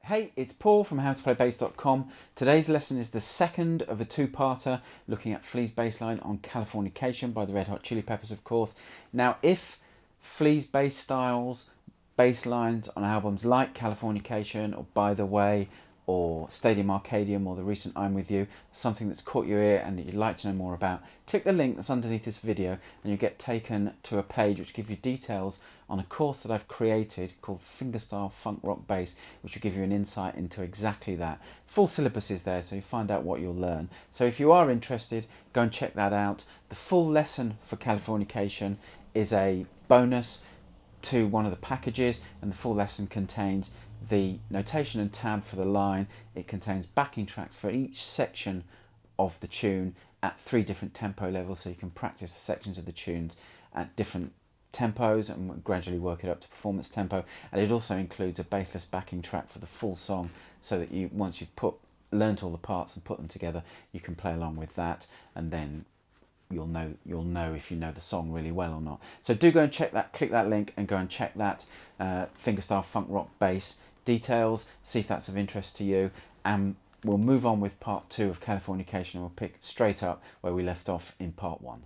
Hey, it's Paul from howtoplaybassdotcom. Today's lesson is the second of a two-parter looking at Flea's bass line on Californication by the Red Hot Chili Peppers, of course. Now, if Flea's bass styles, bass lines on albums like Californication or By the Way or Stadium Arcadium or the recent I'm With You, something that's caught your ear and that you'd like to know more about, click the link that's underneath this video and you'll get taken to a page which gives you details on a course that I've created called Fingerstyle Funk Rock Bass, which will give you an insight into exactly that. Full syllabus is there, so you find out what you'll learn. So if you are interested, go and check that out. The full lesson for Californication is a bonus to one of the packages, and the full lesson contains the notation and tab for the line. It contains backing tracks for each section of the tune at 3 different tempo levels, so you can practice the sections of the tunes at different tempos and gradually work it up to performance tempo. And it also includes a bassless backing track for the full song, so that you, once you've learnt all the parts and put them together, you can play along with that, and then you'll know if you know the song really well or not. So do go and check that, click that link and go and check that Fingerstyle Funk Rock Bass details, see if that's of interest to you, and we'll move on with part 2 of Californication, and we'll pick straight up where we left off in part 1.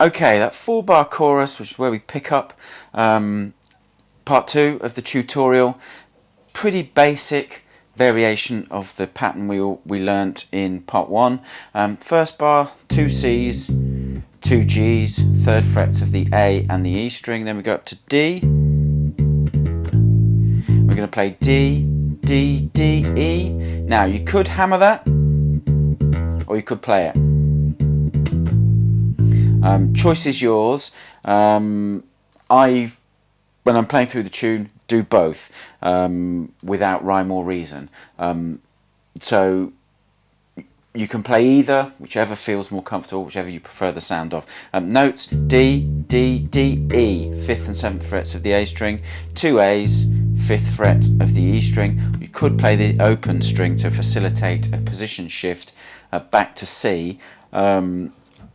Okay, that 4-bar chorus, which is where we pick up part 2 of the tutorial. Pretty basic variation of the pattern we learnt in part 1. First bar, 2 C's, 2 G's, 3rd frets of the A and the E string. Then we go up to D. We're going to play D, D, D, E. Now you could hammer that, or you could play it. Choice is yours. When I'm playing through the tune, do both without rhyme or reason. So you can play either, whichever feels more comfortable, whichever you prefer the sound of. Notes: D, D, D, E, 5th and 7th frets of the A string, 2 A's, 5th fret of the E string. You could play the open string to facilitate a position shift back to C.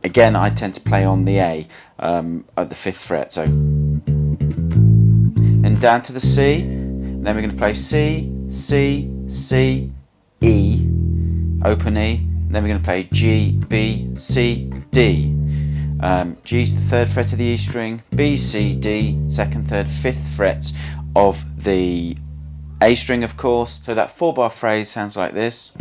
Again, I tend to play on the A at the 5th fret. So, then down to the C, and then we're going to play C, C, C, E, open E, and then we're going to play G, B, C, D. G is the 3rd fret of the E string, B, C, D, 2nd, 3rd, 5th frets of the A string, of course. So that 4-bar phrase sounds like this.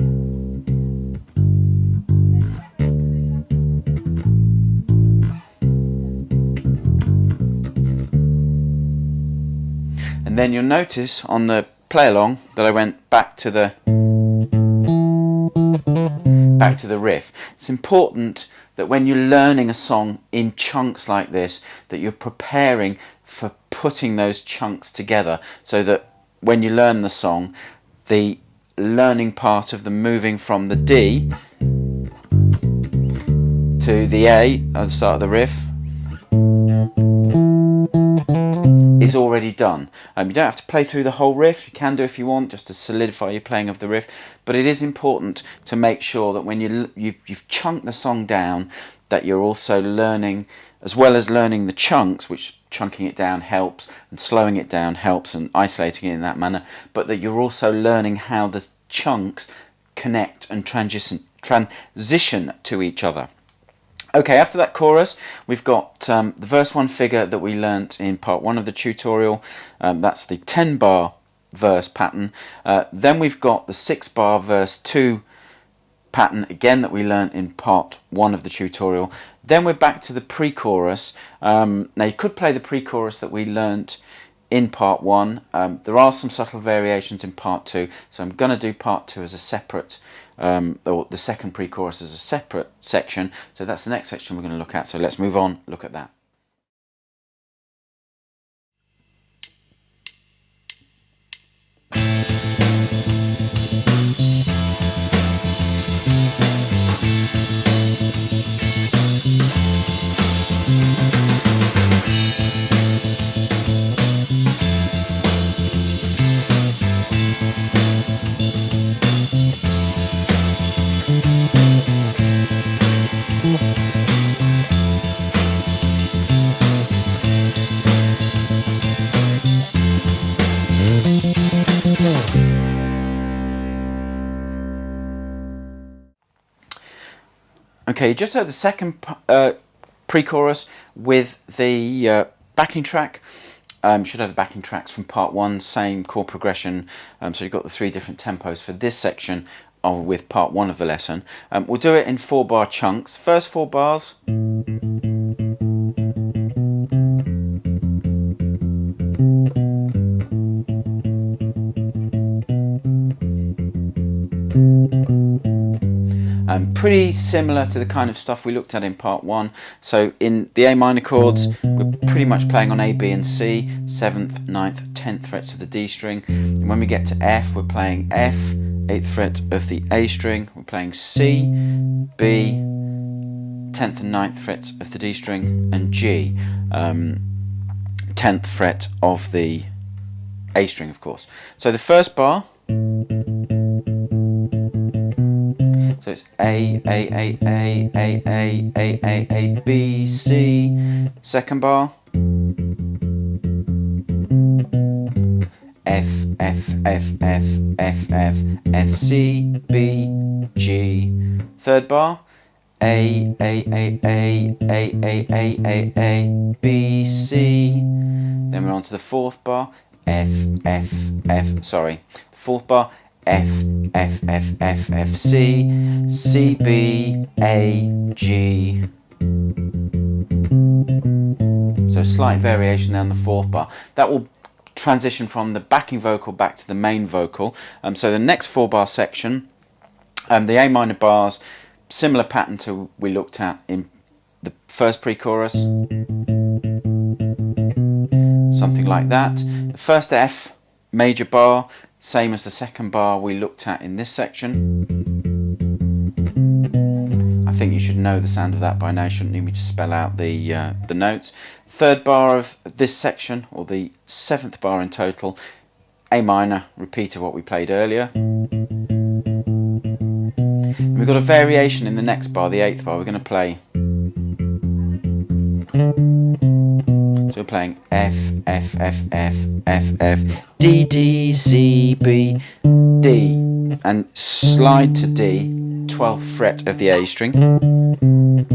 And then you'll notice on the play along that I went back to the riff. It's important that when you're learning a song in chunks like this, that you're preparing for putting those chunks together, so that when you learn the song, the learning part of the moving from the D to the A at the start of the riff is already done. You don't have to play through the whole riff. You can do if you want, just to solidify your playing of the riff, but it is important to make sure that when you've chunked the song down, that you're also learning, as well as learning the chunks, which chunking it down helps and slowing it down helps and isolating it in that manner, but that you're also learning how the chunks connect and transition to each other. Okay, after that chorus, we've got the verse 1 figure that we learnt in part 1 of the tutorial. That's the 10-bar verse pattern. Then we've got the 6-bar verse 2 pattern, again, that we learnt in part 1 of the tutorial. Then we're back to the pre-chorus. Now, you could play the pre-chorus that we learnt in part 1. There are some subtle variations in part 2, so I'm going to do part 2 as a separate, or the second pre-chorus as a separate section. So that's the next section we're going to look at. So let's move on, look at that. Okay, you just heard the second pre-chorus with the backing track. Should have the backing tracks from part one, same chord progression. So you've got the 3 different tempos for this section with part one of the lesson. We'll do it in 4-bar chunks. First 4 bars. Pretty similar to the kind of stuff we looked at in part one. So in the A minor chords, we're pretty much playing on A, B and C, 7th, 9th, 10th frets of the D string. And when we get to F, we're playing F, 8th fret of the A string. We're playing C, B, 10th and 9th frets of the D string, and G, 10th fret of the A string, of course. So the first bar, so it's A, B, C. Second bar, F, C, B, G. Third bar, A, B, C. Then we're on to the fourth bar, sorry. The fourth bar, F, C, C, B, A, G. So slight variation there on the fourth bar. That will transition from the backing vocal back to the main vocal. So the next 4-bar section, the A minor bars, similar pattern to we looked at in the first pre-chorus. Something like that. The first F major bar, same as the second bar we looked at in this section. I think you should know the sound of that by now. You shouldn't need me to spell out the notes. Third bar of this section, or the 7th bar in total, A minor, repeat of what we played earlier. And we've got a variation in the next bar, the 8th bar. We're going to play. So we're playing F, D, D, C, B, D, and slide to D, 12th fret of the A string.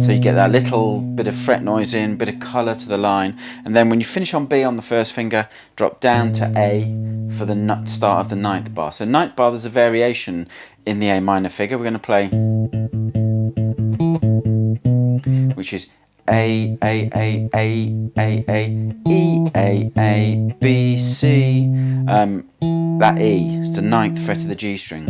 So you get that little bit of fret noise in, bit of colour to the line, and then when you finish on B on the first finger, drop down to A for the start of the 9th bar. So 9th bar, there's a variation in the A minor figure. We're going to play, which is A, E, B, C. That E is the 9th fret of the G string.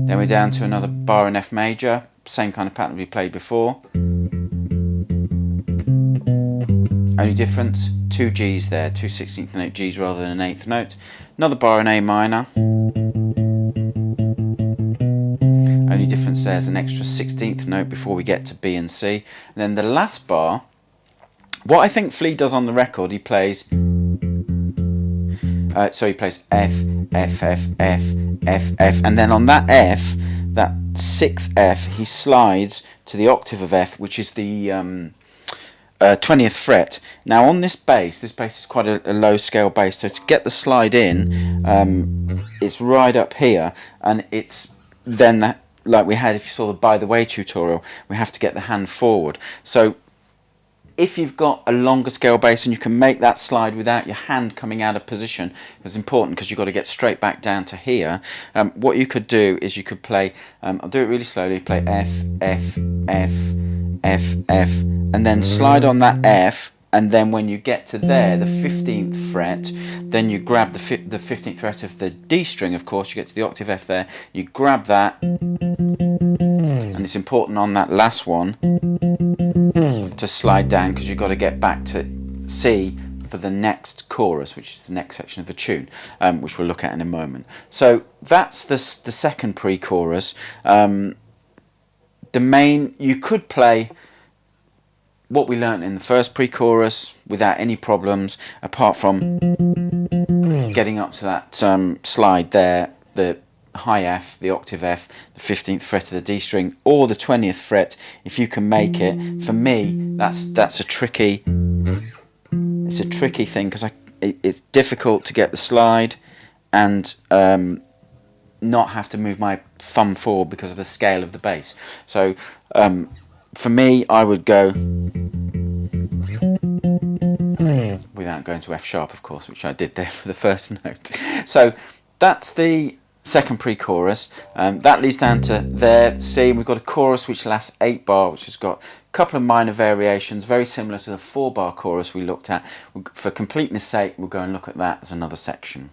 Then we're down to another bar in F major, same kind of pattern we played before. Only difference, 2 Gs there, 2 16th note Gs rather than an 8th note. Another bar in A minor. Only difference there is an extra 16th note before we get to B and C. And then the last bar, what I think Flea does on the record, he plays, he plays F, and then on that F, that 6th F, he slides to the octave of F, which is the 20th fret. Now on this bass is quite a low scale bass, so to get the slide in, it's right up here, and it's then that, like we had if you saw the By the Way tutorial, we have to get the hand forward. So if you've got a longer scale bass and you can make that slide without your hand coming out of position, it's important because you've got to get straight back down to here. What you could do is you could play, I'll do it really slowly, play F, and then slide on that F, and then when you get to there, the 15th fret, then you grab the 15th fret of the D string, of course, you get to the octave F there, you grab that, and it's important on that last one to slide down because you've got to get back to C for the next chorus, which is the next section of the tune, which we'll look at in a moment. So that's the second pre-chorus. The main, you could play what we learnt in the first pre-chorus without any problems, apart from getting up to that slide there, the high F, the octave F, the 15th fret of the D string, or the 20th fret, if you can make it. For me, that's a tricky thing because it's difficult to get the slide and not have to move my thumb forward because of the scale of the bass. So for me, I would go without going to F sharp, of course, which I did there for the first note. So that's the second pre-chorus. That leads down to there, C. We've got a chorus which lasts 8 bar, which has got a couple of minor variations, very similar to the 4 bar chorus we looked at. For completeness sake, we'll go and look at that as another section.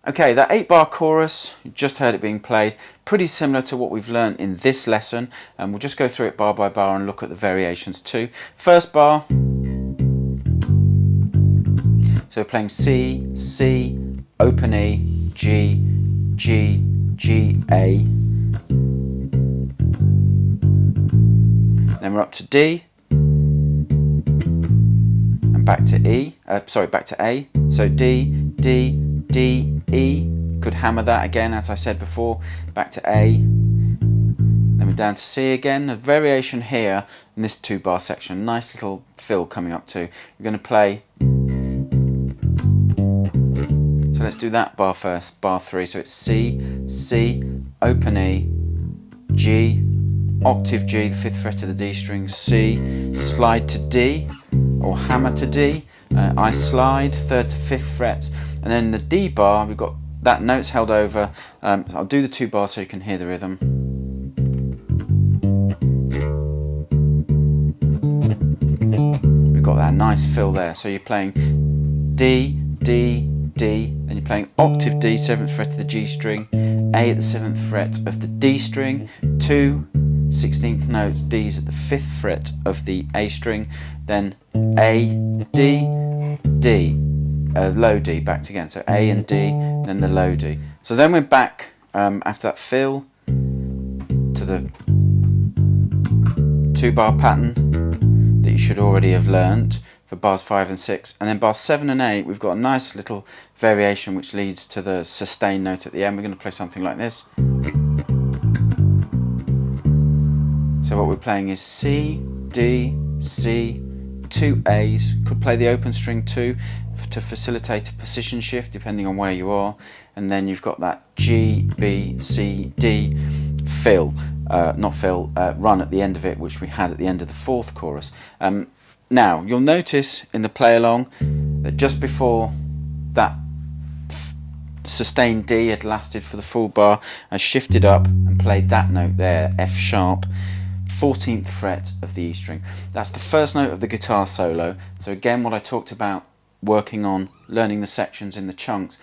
Okay, that 8 bar chorus, you just heard it being played, pretty similar to what we've learned in this lesson, and we'll just go through it bar by bar and look at the variations too. First bar, so we're playing C, C, open E, G, G, G, A. Then we're up to D, and back to E, back to A, so D, D, D, E, could hammer that again as I said before, back to A, then we're down to C again. A variation here in this 2 bar section, nice little fill coming up to. We're going to play, so let's do that bar first, bar 3, so it's C, C, open E, G, octave G, the 5th fret of the D string, C, slide to D, or hammer to D, I slide, 3rd to 5th frets, and then the D bar, we've got that note's held over. I'll do the 2 bars so you can hear the rhythm. We've got that nice fill there, so you're playing D, D, D, then you're playing octave D, 7th fret of the G string, A at the 7th fret of the D string, 2 16th notes, D's at the 5th fret of the A string, then A, D, D, low D, back again, so A and D, then the low D. So then we're back after that fill to the 2 bar pattern that you should already have learnt for bars 5 and 6, and then bars 7 and 8 we've got a nice little variation which leads to the sustained note at the end. We're going to play something like this. So what we're playing is C, D, C, 2 A's, could play the open string too to facilitate a position shift depending on where you are, and then you've got that G, B, C, D fill, run at the end of it, which we had at the end of the 4th chorus. Now you'll notice in the play along that just before that sustained D had lasted for the full bar, I shifted up and played that note there, F sharp, 14th fret of the E string. That's the first note of the guitar solo. So again, what I talked about, working on learning the sections in the chunks,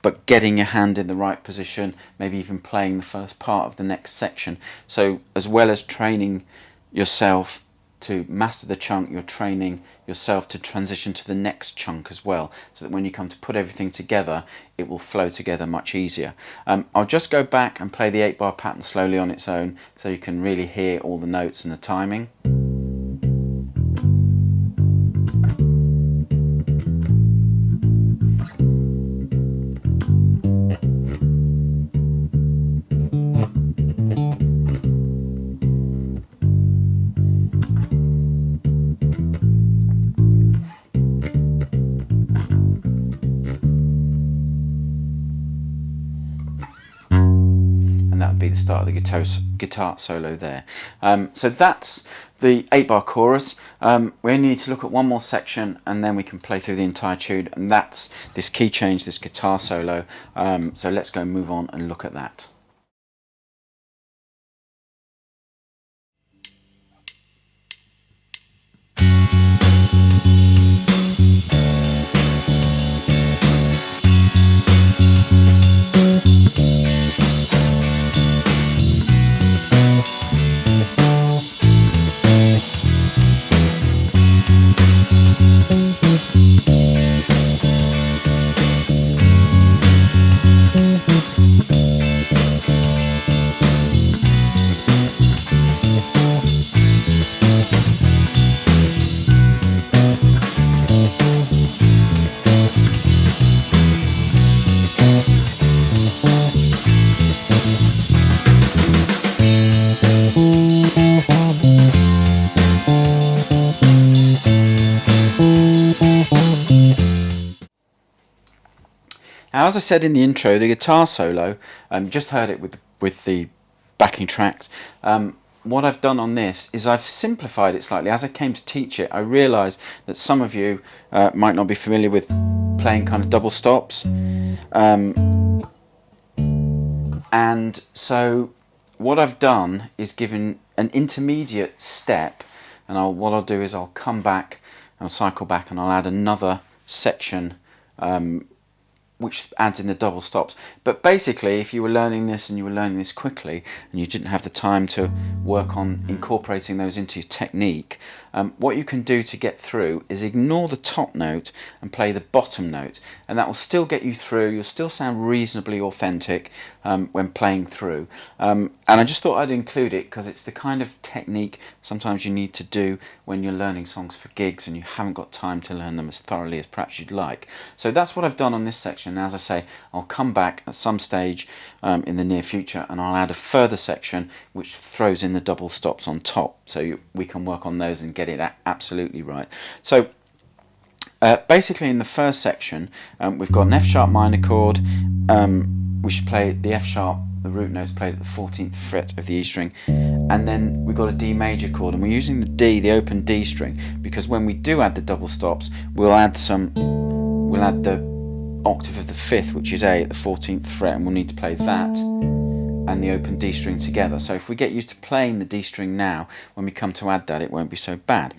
but getting your hand in the right position, maybe even playing the first part of the next section. So as well as training yourself to master the chunk, you're training yourself to transition to the next chunk as well, so that when you come to put everything together, it will flow together much easier. I'll just go back and play the 8 bar pattern slowly on its own so you can really hear all the notes and the timing. Be the start of the guitar solo there. So that's the 8 bar chorus. We only need to look at one more section and then we can play through the entire tune, and that's this key change, this guitar solo. So let's go and move on and look at that. Now, as I said in the intro, the guitar solo, just heard it with the backing tracks. What I've done on this is I've simplified it slightly. As I came to teach it, I realised that some of you might not be familiar with playing kind of double stops. And so what I've done is given an intermediate step, and what I'll do is I'll come back, I'll cycle back, and I'll add another section which adds in the double stops. But basically, if you were learning this and you were learning this quickly and you didn't have the time to work on incorporating those into your technique, what you can do to get through is ignore the top note and play the bottom note, and that will still get you through. You'll still sound reasonably authentic when playing through. And I just thought I'd include it because it's the kind of technique sometimes you need to do when you're learning songs for gigs and you haven't got time to learn them as thoroughly as perhaps you'd like. So that's what I've done on this section. And as I say, I'll come back at some stage in the near future and I'll add a further section which throws in the double stops on top, so we can work on those and get it absolutely right. So basically in the first section we've got an F sharp minor chord. We should play the F sharp, the root notes played at the 14th fret of the E string, and then we've got a D major chord, and we're using the D, the open D string, because when we do add the double stops we'll add the octave of the 5th, which is A, at the 14th fret, and we'll need to play that and the open D string together. So if we get used to playing the D string now, when we come to add that, it won't be so bad.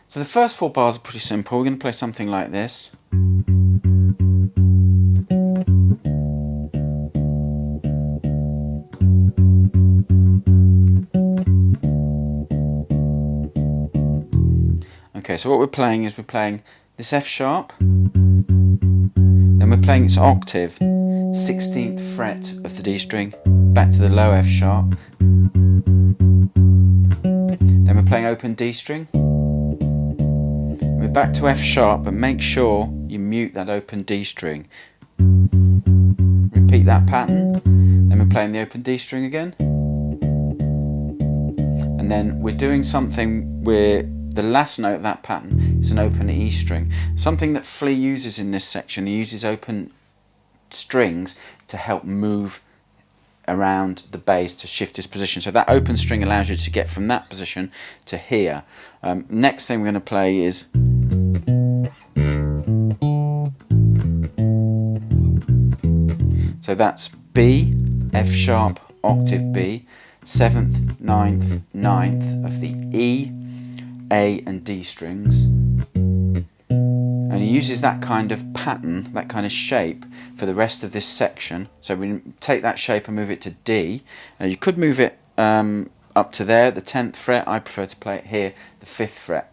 So the first 4 bars are pretty simple. We're going to play something like this. Okay, so what we're playing is we're playing this F sharp, then we're playing its octave, 16th fret of the D string, back to the low F sharp, then we're playing open D string, we're back to F sharp, but make sure you mute that open D string. Repeat that pattern, then we're playing the open D string again, and then we're doing something where the last note of that pattern is an open E string. Something that Flea uses in this section, he uses open strings to help move around the bass to shift his position. So that open string allows you to get from that position to here. Next thing we're going to play is so that's B, F sharp, octave B, 7th, 9th, 9th of the E, A and D strings, and he uses that kind of pattern, that kind of shape for the rest of this section. So we take that shape and move it to D. You could move it up to there, the 10th fret. I prefer to play it here, the 5th fret.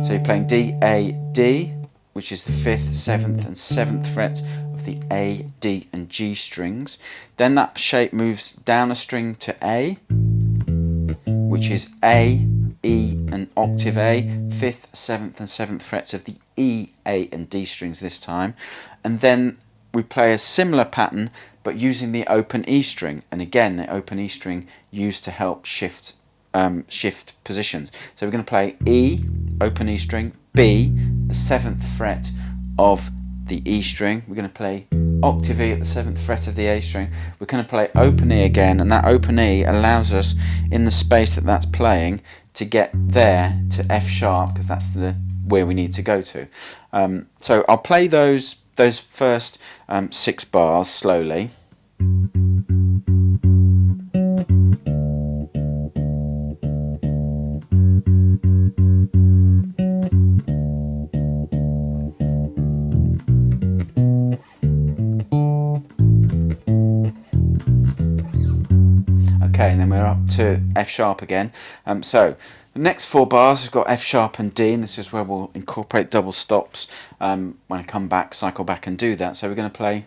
So you're playing D, A, D, which is the 5th, 7th and 7th frets of the A, D and G strings. Then that shape moves down a string to A, which is A, E and octave A, 5th, 7th and 7th frets of the E, A and D strings this time. And then we play a similar pattern but using the open E string, and again the open E string used to help shift positions. So we're going to play E, open E string, B, the 7th fret of the E string. We're going to play octave E at the 7th fret of the A string. We're going to play open E again, and that open E allows us, in the space that that's playing, to get there to F sharp, because that's where we need to go to. So I'll play those first 6 bars slowly. Okay, and then we're up to F sharp again. So the next 4 bars we've got F sharp and D, and this is where we'll incorporate double stops when I come back, cycle back and do that. So we're going to play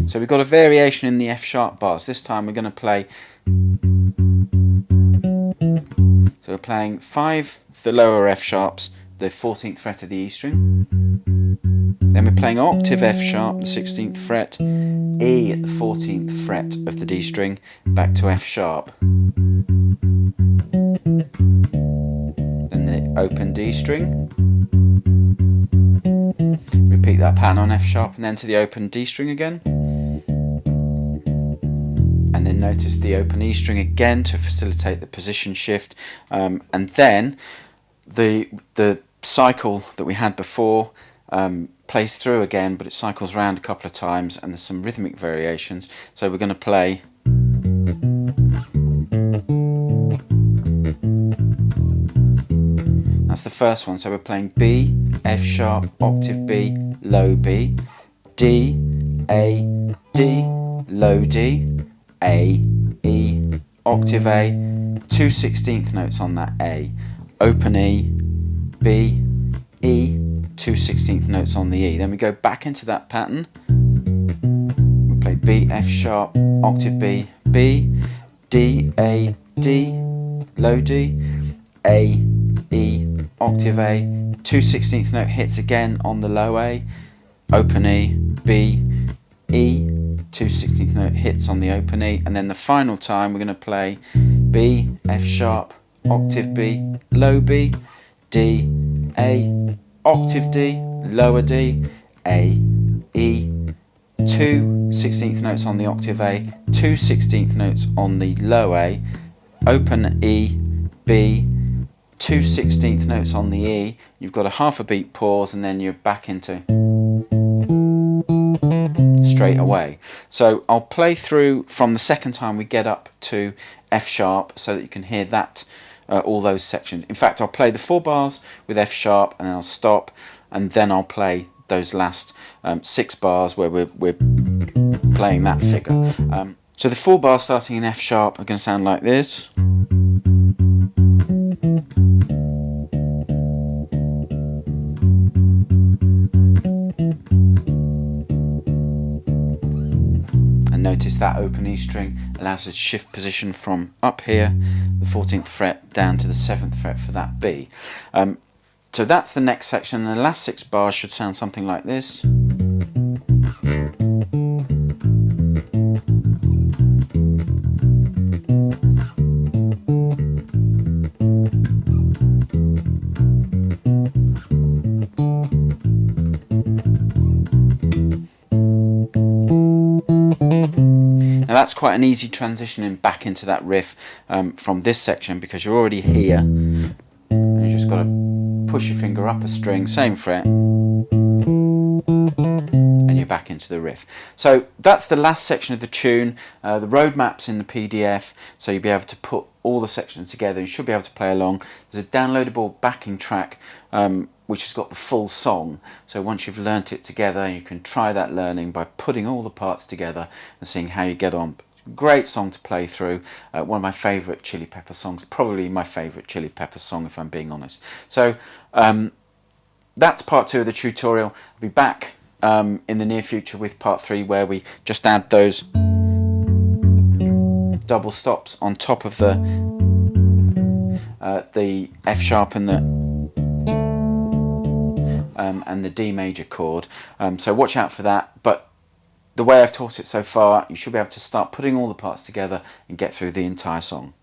so we've got a variation in the F sharp bars. This time we're going to play, so we're playing 5 of the lower F sharps, the 14th fret of the E string, Then we're playing octave F sharp, the 16th fret, E at the 14th fret of the D string, back to F sharp. Then the open D string. Repeat that pattern on F sharp and then to the open D string again. And then notice the open E string again to facilitate the position shift. And then the cycle that we had before plays through again, but it cycles around a couple of times and there's some rhythmic variations. So we're going to play that's the first one. So we're playing B, F sharp, octave B, low B, D, A, D, low D, A, E, octave A, 2 16th notes on that A, open E, B, E, 2 16th notes on the E. Then we go back into that pattern. We play B, F sharp, octave B, B, D, A, D, low D, A, E, octave A, 2 16th note hits again on the low A, open E, B, E, 2 16th note hits on the open E, and then the final time we're going to play B, F sharp, octave B, low B, D, A, octave D, lower D, A, E, 2 16th notes on the octave A, 2 16th notes on the low A, open E, B, 2 16th notes on the E, you've got a half a beat pause and then you're back into straight away. So I'll play through from the second time we get up to F sharp so that you can hear that all those sections. In fact, I'll play the 4 bars with F sharp and then I'll stop and then I'll play those last 6 bars where we're playing that figure. So the 4 bars starting in F sharp are going to sound like this. Notice that open E string allows us to shift position from up here, the 14th fret, down to the 7th fret for that B. So that's the next section, and the last 6 bars should sound something like this. Now that's quite an easy transitioning back into that riff from this section because you're already here and you just got to push your finger up a string, same fret, and you're back into the riff. So that's the last section of the tune. The roadmap's in the PDF, so you'll be able to put all the sections together. You should be able to play along. There's a downloadable backing track which has got the full song, so once you've learnt it together you can try that learning by putting all the parts together and seeing how you get on. Great song to play through, one of my favourite Chili Pepper songs, probably my favourite Chili Pepper song if I'm being honest. So that's part 2 of the tutorial. I'll be back in the near future with part 3 where we just add those double stops on top of the F sharp and the D major chord. So watch out for that, but the way I've taught it so far, you should be able to start putting all the parts together and get through the entire song.